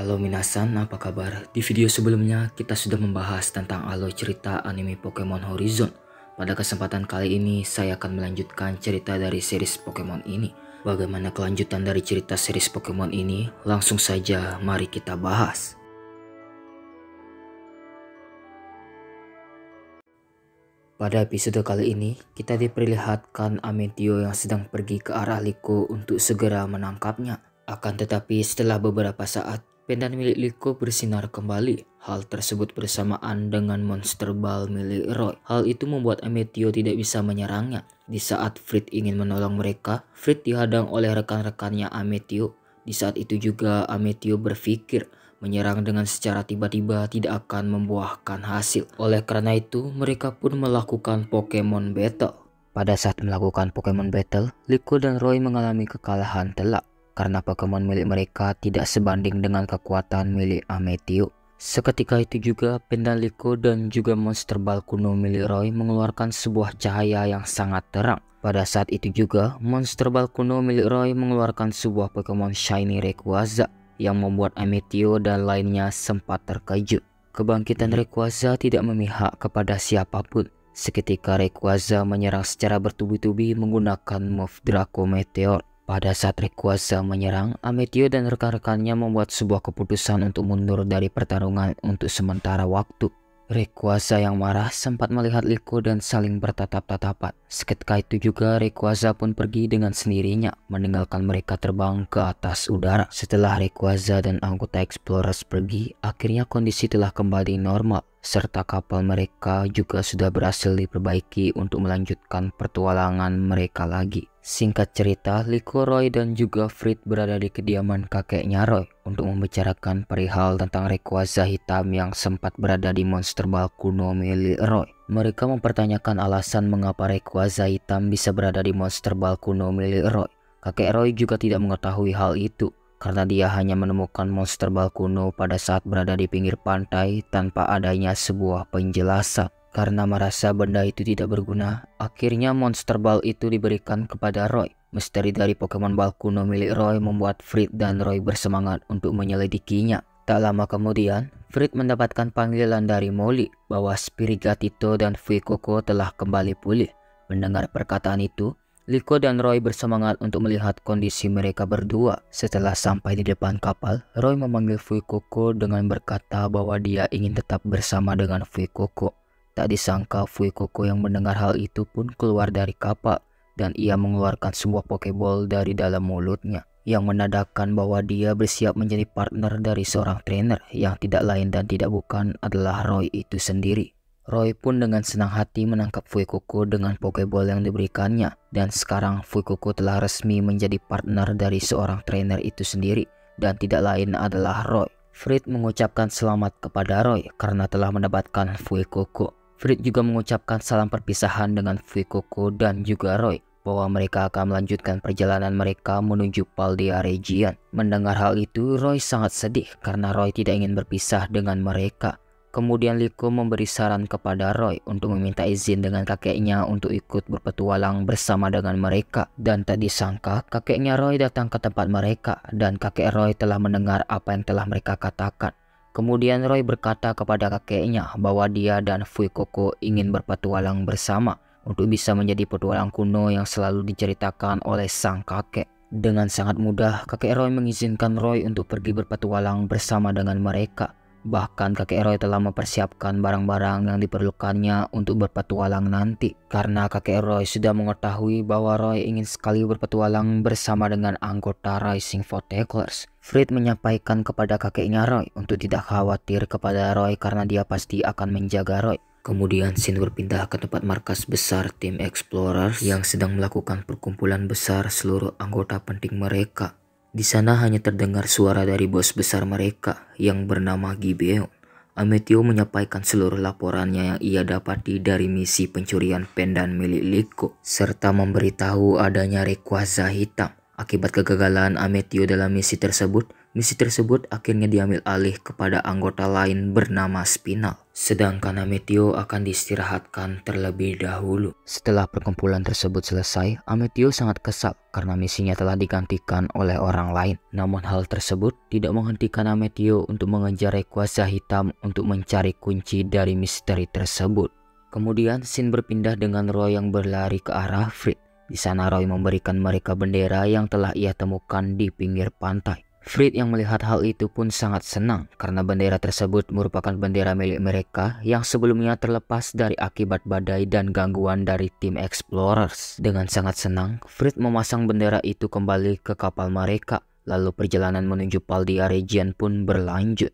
Halo minasan, apa kabar? Di video sebelumnya kita sudah membahas tentang alur cerita anime Pokemon Horizon. Pada kesempatan kali ini saya akan melanjutkan cerita dari series Pokemon ini. Bagaimana kelanjutan dari cerita series Pokemon ini? Langsung saja mari kita bahas. Pada episode kali ini, kita diperlihatkan Ametio yang sedang pergi ke arah Liko untuk segera menangkapnya. Akan tetapi setelah beberapa saat, pendan milik Liko bersinar kembali. Hal tersebut bersamaan dengan monster ball milik Roy. Hal itu membuat Ametio tidak bisa menyerangnya. Di saat Frit ingin menolong mereka, Frit dihadang oleh rekan-rekannya Ametio. Di saat itu juga Ametio berpikir menyerang dengan secara tiba-tiba tidak akan membuahkan hasil. Oleh karena itu, mereka pun melakukan Pokemon Battle. Pada saat melakukan Pokemon Battle, Liko dan Roy mengalami kekalahan telak karena Pokemon milik mereka tidak sebanding dengan kekuatan milik Ametio. Seketika itu juga, pendan Liko dan juga monster ball kuno milik Roy mengeluarkan sebuah cahaya yang sangat terang. Pada saat itu juga, monster ball kuno milik Roy mengeluarkan sebuah Pokemon Shiny Rayquaza yang membuat Ametio dan lainnya sempat terkejut. Kebangkitan Rayquaza tidak memihak kepada siapapun. Seketika Rayquaza menyerang secara bertubi-tubi menggunakan move Draco Meteor. Pada saat Rayquaza menyerang, Ametio dan rekan-rekannya membuat sebuah keputusan untuk mundur dari pertarungan untuk sementara waktu. Rayquaza yang marah sempat melihat Liko dan saling bertatap-tatapan. Seketika itu juga Rayquaza pun pergi dengan sendirinya, meninggalkan mereka terbang ke atas udara. Setelah Rayquaza dan anggota Explorers pergi, akhirnya kondisi telah kembali normal, serta kapal mereka juga sudah berhasil diperbaiki untuk melanjutkan petualangan mereka lagi. Singkat cerita, Liko, Roy dan juga Frit berada di kediaman kakeknya Roy untuk membicarakan perihal tentang Rayquaza hitam yang sempat berada di monster ball kuno milik Roy. Mereka mempertanyakan alasan mengapa Rayquaza hitam bisa berada di monster ball kuno milik Roy. Kakek Roy juga tidak mengetahui hal itu karena dia hanya menemukan monster ball kuno pada saat berada di pinggir pantai tanpa adanya sebuah penjelasan. Karena merasa benda itu tidak berguna, akhirnya monster ball itu diberikan kepada Roy. Misteri dari Pokemon ball kuno milik Roy membuat Frit dan Roy bersemangat untuk menyelidikinya. Tak lama kemudian, Frit mendapatkan panggilan dari Molly bahwa Sprigatito dan Fuecoco telah kembali pulih. Mendengar perkataan itu, Liko dan Roy bersemangat untuk melihat kondisi mereka berdua. Setelah sampai di depan kapal, Roy memanggil Fuecoco dengan berkata bahwa dia ingin tetap bersama dengan Fuecoco. Tak disangka Fuecoco yang mendengar hal itu pun keluar dari kapal dan ia mengeluarkan sebuah Pokeball dari dalam mulutnya yang menandakan bahwa dia bersiap menjadi partner dari seorang trainer yang tidak lain dan tidak bukan adalah Roy itu sendiri. Roy pun dengan senang hati menangkap Fuecoco dengan Pokeball yang diberikannya dan sekarang Fuecoco telah resmi menjadi partner dari seorang trainer itu sendiri dan tidak lain adalah Roy. Frit mengucapkan selamat kepada Roy karena telah mendapatkan Fuecoco. Frit juga mengucapkan salam perpisahan dengan Fuecoco dan juga Roy bahwa mereka akan melanjutkan perjalanan mereka menuju Paldea Region. Mendengar hal itu, Roy sangat sedih karena Roy tidak ingin berpisah dengan mereka. Kemudian Liko memberi saran kepada Roy untuk meminta izin dengan kakeknya untuk ikut berpetualang bersama dengan mereka. Dan tak disangka kakeknya Roy datang ke tempat mereka dan kakek Roy telah mendengar apa yang telah mereka katakan. Kemudian Roy berkata kepada kakeknya bahwa dia dan Fuecoco ingin berpetualang bersama untuk bisa menjadi petualang kuno yang selalu diceritakan oleh sang kakek. Dengan sangat mudah, kakek Roy mengizinkan Roy untuk pergi berpetualang bersama dengan mereka. Bahkan kakek Roy telah mempersiapkan barang-barang yang diperlukannya untuk berpetualang nanti. Karena kakek Roy sudah mengetahui bahwa Roy ingin sekali berpetualang bersama dengan anggota Rising Four Tacklers. Frit menyampaikan kepada kakeknya Roy untuk tidak khawatir kepada Roy karena dia pasti akan menjaga Roy. Kemudian scene berpindah ke tempat markas besar tim Explorers yang sedang melakukan perkumpulan besar seluruh anggota penting mereka. Di sana hanya terdengar suara dari bos besar mereka yang bernama Gibeon. Ametio menyampaikan seluruh laporannya yang ia dapati dari misi pencurian pendan milik Liko serta memberitahu adanya Rayquaza hitam. Akibat kegagalan Ametio dalam misi tersebut, Misi tersebut akhirnya diambil alih kepada anggota lain bernama Spinal. Sedangkan Ametio akan diistirahatkan terlebih dahulu. Setelah perkumpulan tersebut selesai, Ametio sangat kesal karena misinya telah digantikan oleh orang lain. Namun hal tersebut tidak menghentikan Ametio untuk mengejar Rayquaza hitam untuk mencari kunci dari misteri tersebut. Kemudian scene berpindah dengan Roy yang berlari ke arah Fred. Di sana Roy memberikan mereka bendera yang telah ia temukan di pinggir pantai. Fred yang melihat hal itu pun sangat senang karena bendera tersebut merupakan bendera milik mereka yang sebelumnya terlepas dari akibat badai dan gangguan dari tim Explorers. Dengan sangat senang, Fred memasang bendera itu kembali ke kapal mereka. Lalu perjalanan menuju Paldea Region pun berlanjut.